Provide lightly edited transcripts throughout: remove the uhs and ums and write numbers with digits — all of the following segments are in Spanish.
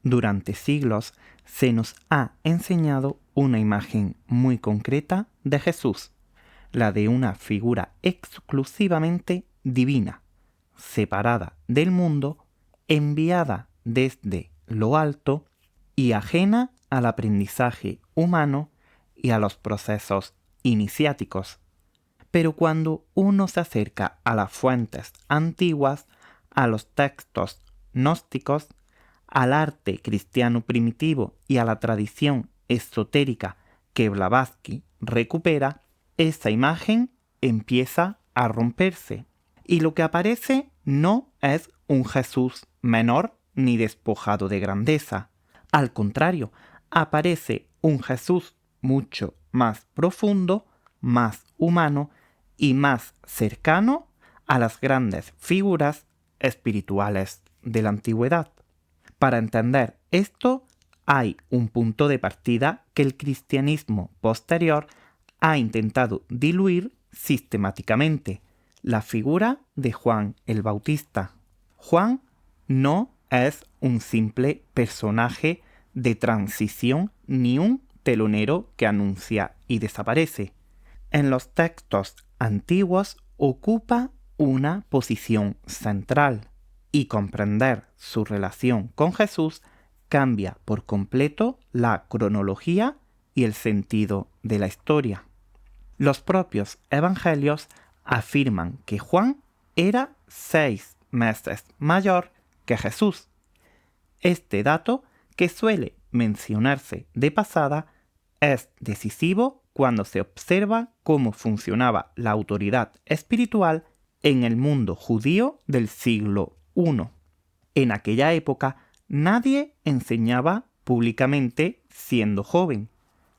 Durante siglos se nos ha enseñado una imagen muy concreta de Jesús, la de una figura exclusivamente divina, separada del mundo, enviada desde lo alto y ajena al aprendizaje humano y a los procesos iniciáticos. Pero cuando uno se acerca a las fuentes antiguas, a los textos gnósticos, al arte cristiano primitivo y a la tradición esotérica que Blavatsky recupera, esa imagen empieza a romperse. Y lo que aparece no es un Jesús menor ni despojado de grandeza. Al contrario, aparece un Jesús mucho más profundo, más humano y más cercano a las grandes figuras espirituales de la antigüedad. Para entender esto, hay un punto de partida que el cristianismo posterior ha intentado diluir sistemáticamente: la figura de Juan el Bautista. Juan no es un simple personaje de transición ni un telonero que anuncia y desaparece. En los textos antiguos ocupa una posición central, y comprender su relación con Jesús cambia por completo la cronología y el sentido de la historia. Los propios evangelios afirman que Juan era 6 meses mayor que Jesús. Este dato, que suele mencionarse de pasada, es decisivo cuando se observa cómo funcionaba la autoridad espiritual en el mundo judío del siglo I. En aquella época nadie enseñaba públicamente siendo joven.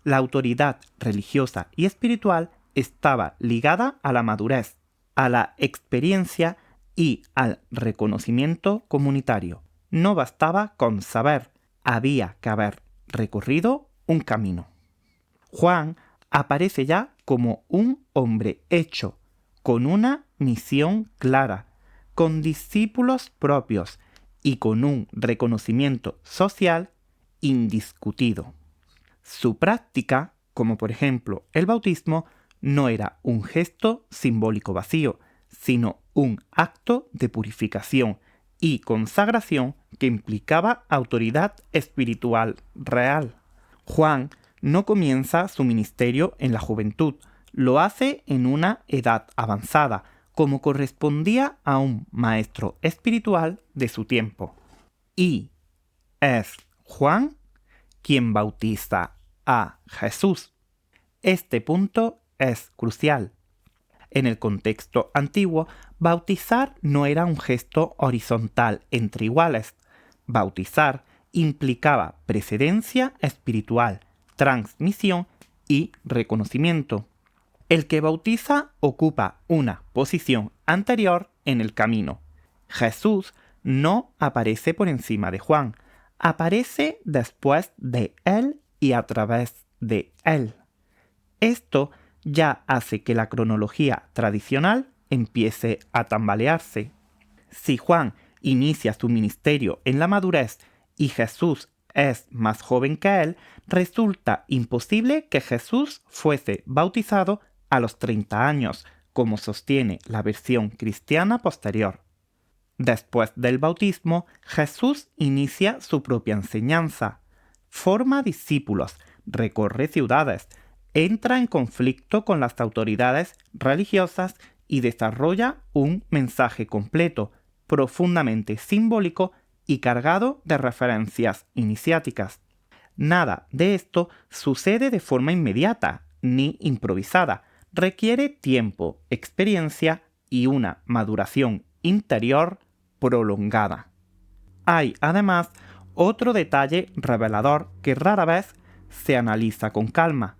La autoridad religiosa y espiritual estaba ligada a la madurez, a la experiencia y al reconocimiento comunitario. No bastaba con saber, había que haber recorrido un camino. Juan aparece ya como un hombre hecho, con una misión clara, con discípulos propios y con un reconocimiento social indiscutido. Su práctica, como por ejemplo el bautismo, no era un gesto simbólico vacío, sino un acto de purificación y consagración que implicaba autoridad espiritual real. Juan no comienza su ministerio en la juventud, lo hace en una edad avanzada, como correspondía a un maestro espiritual de su tiempo. Y es Juan quien bautiza a Jesús. Este punto es crucial. En el contexto antiguo, bautizar no era un gesto horizontal entre iguales. Bautizar implicaba precedencia espiritual, transmisión y reconocimiento. El que bautiza ocupa una posición anterior en el camino. Jesús no aparece por encima de Juan, aparece después de él y a través de él. Esto ya hace que la cronología tradicional empiece a tambalearse. Si Juan inicia su ministerio en la madurez y Jesús es más joven que él, resulta imposible que Jesús fuese bautizado a los 30 años, como sostiene la versión cristiana posterior. Después del bautismo, Jesús inicia su propia enseñanza, forma discípulos, recorre ciudades, entra en conflicto con las autoridades religiosas y desarrolla un mensaje completo, profundamente simbólico y cargado de referencias iniciáticas. Nada de esto sucede de forma inmediata ni improvisada. Requiere tiempo, experiencia y una maduración interior prolongada. Hay además otro detalle revelador que rara vez se analiza con calma.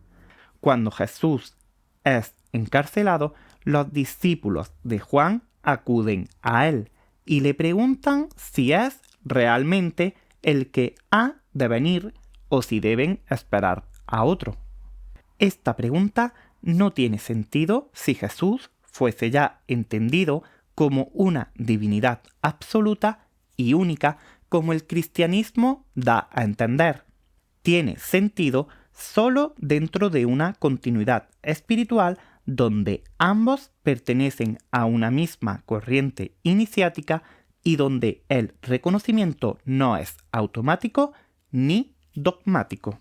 Cuando Jesús es encarcelado, los discípulos de Juan acuden a él y le preguntan si es realmente el que ha de venir o si deben esperar a otro. Esta pregunta no tiene sentido si Jesús fuese ya entendido como una divinidad absoluta y única como el cristianismo da a entender. Tiene sentido solo dentro de una continuidad espiritual donde ambos pertenecen a una misma corriente iniciática y donde el reconocimiento no es automático ni dogmático.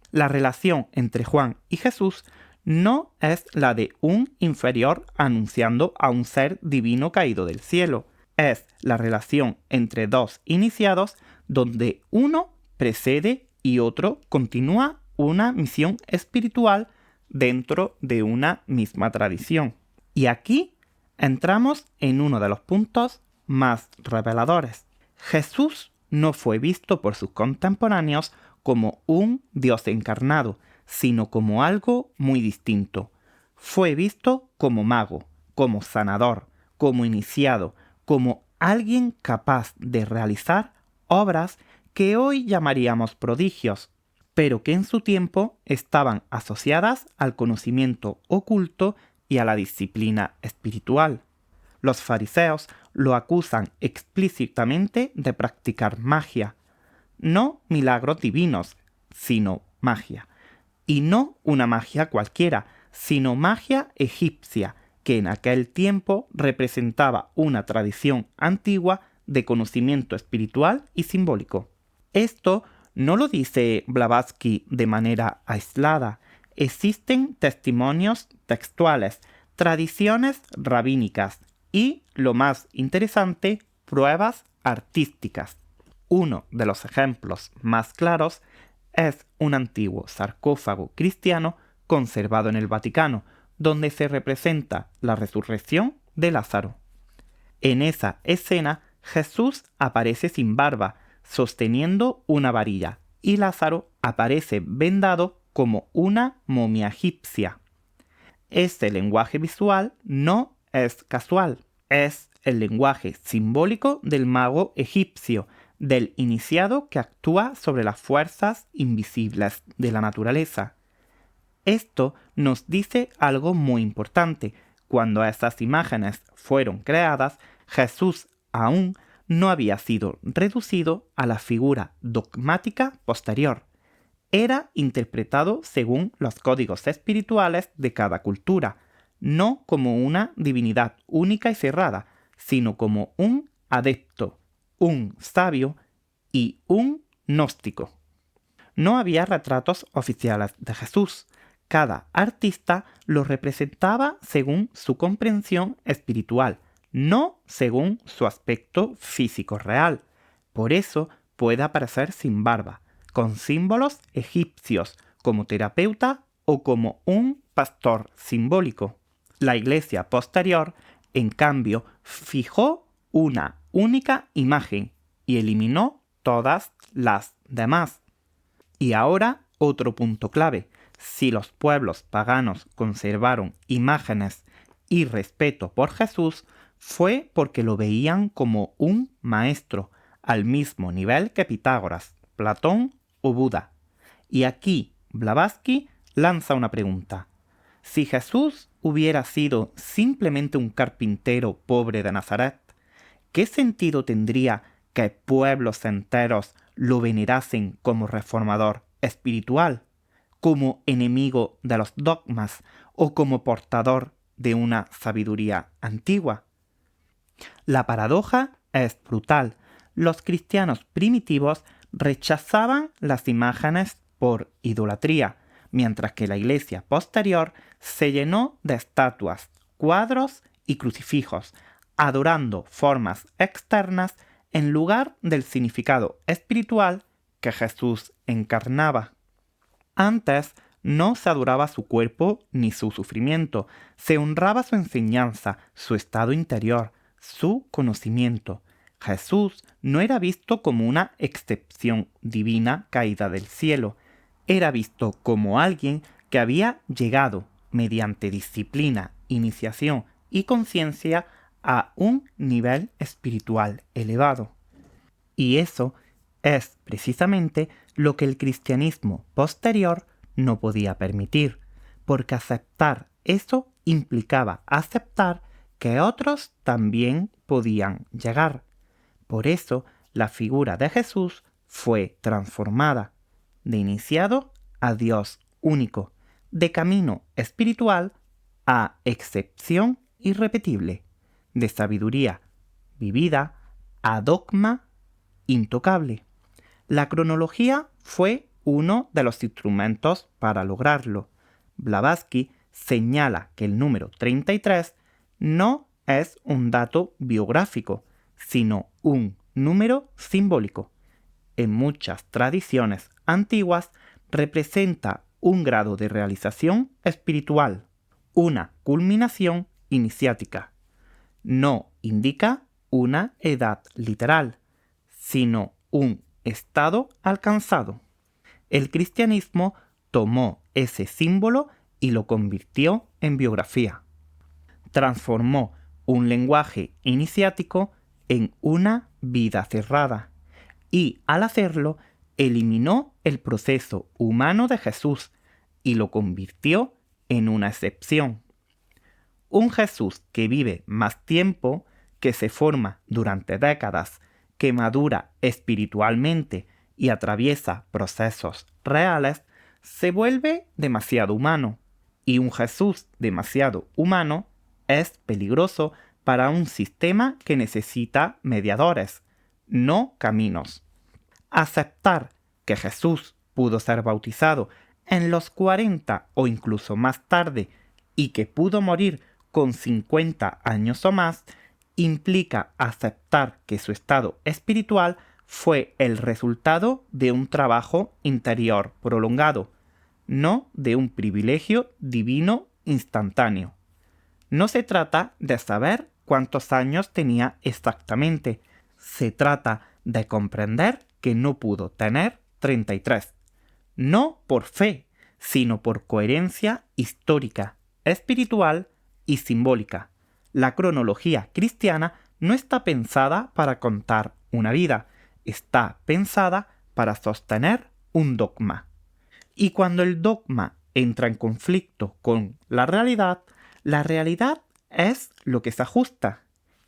La relación entre Juan y Jesús no es la de un inferior anunciando a un ser divino caído del cielo. Es la relación entre dos iniciados donde uno precede y otro continúa una misión espiritual dentro de una misma tradición. Y aquí entramos en uno de los puntos más reveladores. Jesús no fue visto por sus contemporáneos como un Dios encarnado, sino como algo muy distinto. Fue visto como mago, como sanador, como iniciado, como alguien capaz de realizar obras que hoy llamaríamos prodigios, pero que en su tiempo estaban asociadas al conocimiento oculto y a la disciplina espiritual. Los fariseos lo acusan explícitamente de practicar magia, no milagros divinos, sino magia. Y no una magia cualquiera, sino magia egipcia, que en aquel tiempo representaba una tradición antigua de conocimiento espiritual y simbólico. Esto no lo dice Blavatsky de manera aislada. Existen testimonios textuales, tradiciones rabínicas y, lo más interesante, pruebas artísticas. Uno de los ejemplos más claros es un antiguo sarcófago cristiano conservado en el Vaticano, donde se representa la resurrección de Lázaro. En esa escena, Jesús aparece sin barba, sosteniendo una varilla, y Lázaro aparece vendado como una momia egipcia. Este lenguaje visual no es casual, es el lenguaje simbólico del mago egipcio, del iniciado que actúa sobre las fuerzas invisibles de la naturaleza. Esto nos dice algo muy importante. Cuando estas imágenes fueron creadas, Jesús aún no había sido reducido a la figura dogmática posterior. Era interpretado según los códigos espirituales de cada cultura, no como una divinidad única y cerrada, sino como un adepto, un sabio y un gnóstico. No había retratos oficiales de Jesús. Cada artista lo representaba según su comprensión espiritual, no según su aspecto físico real. Por eso puede aparecer sin barba, con símbolos egipcios, como terapeuta o como un pastor simbólico. La Iglesia posterior, en cambio, fijó una única imagen y eliminó todas las demás. Y ahora otro punto clave. Si los pueblos paganos conservaron imágenes y respeto por Jesús, fue porque lo veían como un maestro, al mismo nivel que Pitágoras, Platón o Buda. Y aquí Blavatsky lanza una pregunta. Si Jesús hubiera sido simplemente un carpintero pobre de Nazaret, ¿qué sentido tendría que pueblos enteros lo venerasen como reformador espiritual, como enemigo de los dogmas o como portador de una sabiduría antigua? La paradoja es brutal. Los cristianos primitivos rechazaban las imágenes por idolatría, mientras que la Iglesia posterior se llenó de estatuas, cuadros y crucifijos, adorando formas externas en lugar del significado espiritual que Jesús encarnaba. Antes no se adoraba su cuerpo ni su sufrimiento, se honraba su enseñanza, su estado interior, su conocimiento. Jesús no era visto como una excepción divina caída del cielo, era visto como alguien que había llegado, mediante disciplina, iniciación y conciencia, a un nivel espiritual elevado. Y eso es precisamente lo que el cristianismo posterior no podía permitir, porque aceptar eso implicaba aceptar que otros también podían llegar. Por eso, la figura de Jesús fue transformada de iniciado a Dios único, de camino espiritual a excepción irrepetible, de sabiduría vivida a dogma intocable. La cronología fue uno de los instrumentos para lograrlo. Blavatsky señala que el número 33 no es un dato biográfico, sino un número simbólico. En muchas tradiciones antiguas representa un grado de realización espiritual, una culminación iniciática. No indica una edad literal, sino un estado alcanzado. El cristianismo tomó ese símbolo y lo convirtió en biografía. Transformó un lenguaje iniciático en una vida cerrada y, al hacerlo, eliminó el proceso humano de Jesús y lo convirtió en una excepción. Un Jesús que vive más tiempo, que se forma durante décadas, que madura espiritualmente y atraviesa procesos reales, se vuelve demasiado humano. Y un Jesús demasiado humano es peligroso para un sistema que necesita mediadores, no caminos. Aceptar que Jesús pudo ser bautizado en los 40 o incluso más tarde y que pudo morir con 50 años o más, implica aceptar que su estado espiritual fue el resultado de un trabajo interior prolongado, no de un privilegio divino instantáneo. No se trata de saber cuántos años tenía exactamente, se trata de comprender que no pudo tener 33, no por fe, sino por coherencia histórica, espiritual y simbólica. La cronología cristiana no está pensada para contar una vida, está pensada para sostener un dogma. Y cuando el dogma entra en conflicto con la realidad es lo que se ajusta.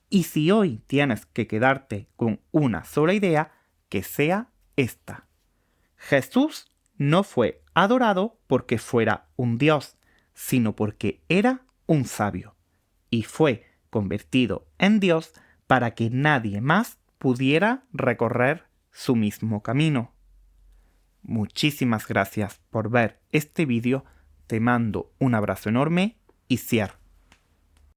Y si hoy tienes que quedarte con una sola idea, que sea esta. Jesús no fue adorado porque fuera un Dios, sino porque era un sabio, y fue convertido en Dios para que nadie más pudiera recorrer su mismo camino. Muchísimas gracias por ver este vídeo, te mando un abrazo enorme y cierro.